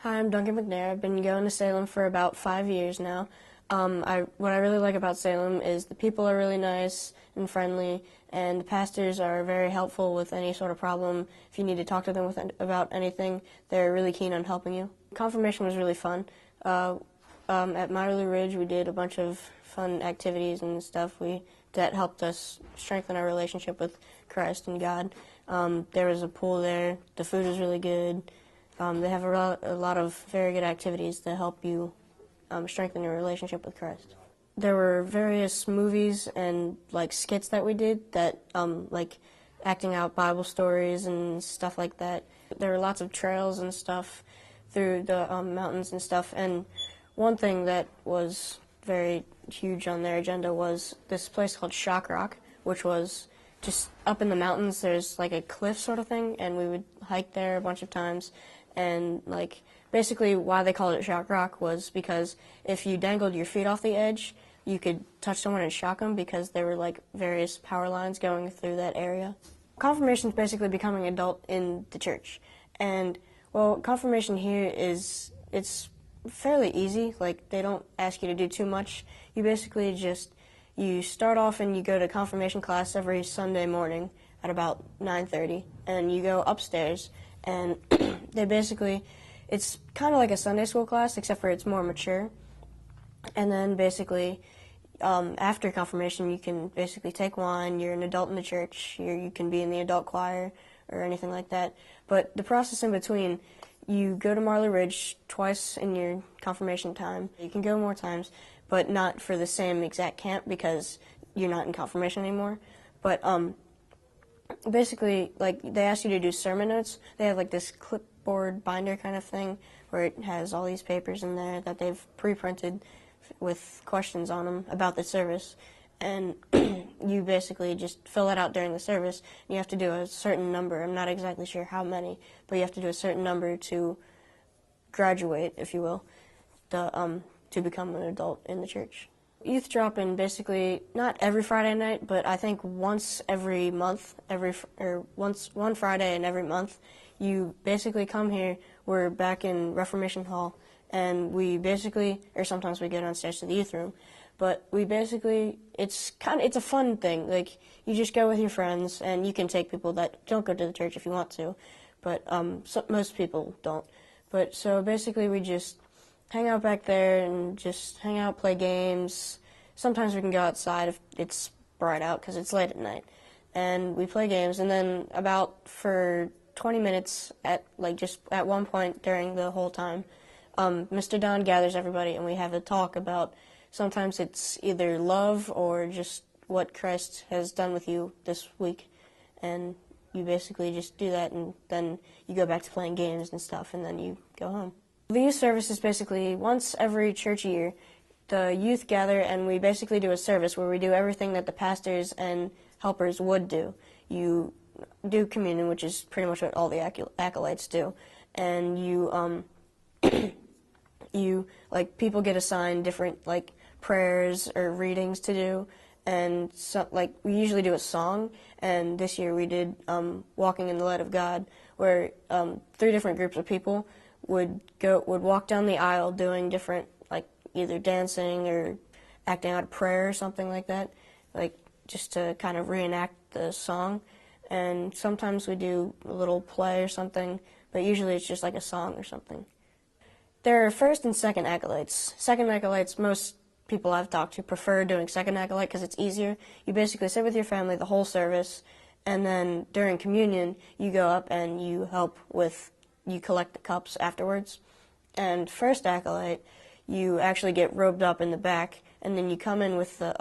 Hi, I'm Duncan McNair. I've been going to Salem for about 5 years now. What I really like about Salem is the people are really nice and friendly, and the pastors are very helpful with any sort of problem. If you need to talk to them about anything, they're really keen on helping you. Confirmation was really fun. At Miley Ridge, we did a bunch of fun activities and stuff that helped us strengthen our relationship with Christ and God. There was a pool there. The food was really good. They have a lot of very good activities to help you strengthen your relationship with Christ. There were various movies and skits that we did that like acting out Bible stories and stuff like that. There were lots of trails and stuff through the mountains and stuff. And one thing that was very huge on their agenda was this place called Shock Rock, which was just up in the mountains. There's like a cliff sort of thing, and we would hike there a bunch of times. And basically why they called it Shock Rock was because if you dangled your feet off the edge, you could touch someone and shock them because there were various power lines going through that area. Confirmation is basically becoming an adult in the church. And, well, confirmation here it's fairly easy. They don't ask you to do too much. You basically you start off and you go to confirmation class every Sunday morning at about 9:30, and you go upstairs, and it's kind of like a Sunday school class, except for it's more mature. And then basically, after confirmation, you can basically take wine. You're an adult in the church. You can be in the adult choir or anything like that. But the process in between, you go to Marley Ridge twice in your confirmation time. You can go more times, but not for the same exact camp because you're not in confirmation anymore. But basically, they ask you to do sermon notes. They have this clipboard binder kind of thing where it has all these papers in there that they've pre-printed with questions on them about the service. And you basically just fill that out during the service. You have to do a certain number. I'm not exactly sure how many, but you have to do a certain number to graduate, if you will, to become an adult in the church. Youth drop in basically not every Friday night, but I think once every month, one Friday in every month. You basically come here. We're back in Reformation Hall, and or sometimes we go downstairs to the youth room. But it's a fun thing. You just go with your friends, and you can take people that don't go to the church if you want to, but most people don't. But so basically we just hang out back there and just hang out, play games. Sometimes we can go outside if it's bright out because it's late at night. And we play games, and then for 20 minutes at one point during the whole time, Mr. Don gathers everybody and we have a talk about, sometimes it's either love or just what Christ has done with you this week. And you basically just do that, and then you go back to playing games and stuff, and then you go home. The youth service is basically once every church year. The youth gather, and we basically do a service where we do everything that the pastors and helpers would do. You do communion, which is pretty much what all the acolytes do, and people get assigned different prayers or readings to do, and so we usually do a song. And this year we did "Walking in the Light of God," where 3 different groups of people would walk down the aisle doing different either dancing or acting out a prayer or something like that, just to kind of reenact the song. And sometimes we do a little play or something, but usually it's just a song or something. There are first and second acolytes. Second acolytes, most people I've talked to prefer doing second acolyte because it's easier. You basically sit with your family the whole service, and then during communion, you go up and you collect the cups afterwards. And first acolyte, you actually get robed up in the back, and then you come in with the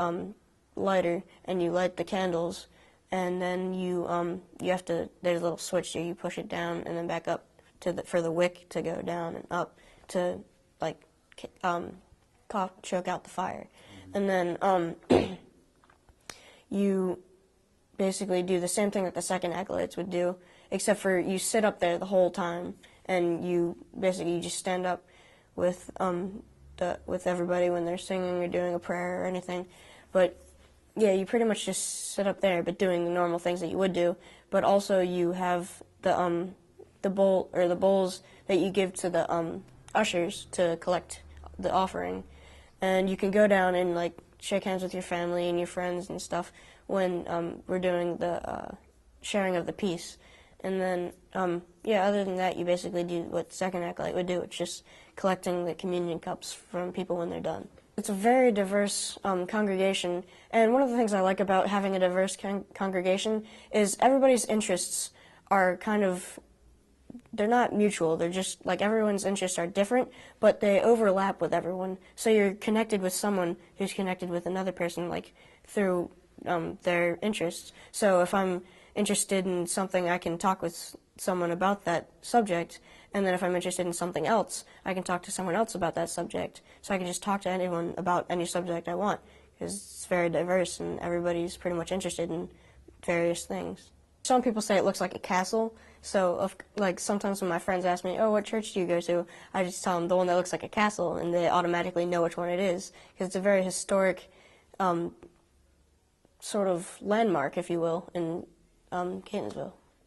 lighter, and you light the candles, and then you have to, there's a little switch here, you push it down and then back up for the wick to go down and up to choke out the fire. And then you basically do the same thing that the second acolytes would do, except for you sit up there the whole time, and you just stand up with everybody when they're singing or doing a prayer or anything. But yeah, you pretty much just sit up there, but doing the normal things that you would do. But also you have the bowl or the bowls that you give to the ushers to collect the offering, and you can go down and like shake hands with your family and your friends and stuff when we're doing the sharing of the peace. And then, yeah, other than that, you basically do what Second Acolyte would do. It's just collecting the communion cups from people when they're done. It's a very diverse congregation, and one of the things I like about having a diverse congregation is everybody's interests are kind of, they're not mutual. They're just, like, everyone's interests are different, but they overlap with everyone. So you're connected with someone who's connected with another person, like, through their interests. So if I'm interested in something, I can talk with someone about that subject, and then if I'm interested in something else, I can talk to someone else about that subject. So I can just talk to anyone about any subject I want, because it's very diverse and everybody's pretty much interested in various things. Some people say it looks like a castle, so like sometimes when my friends ask me, oh, what church do you go to, I just tell them the one that looks like a castle, and they automatically know which one it is, because it's a very historic sort of landmark, if you will, in Catonsville.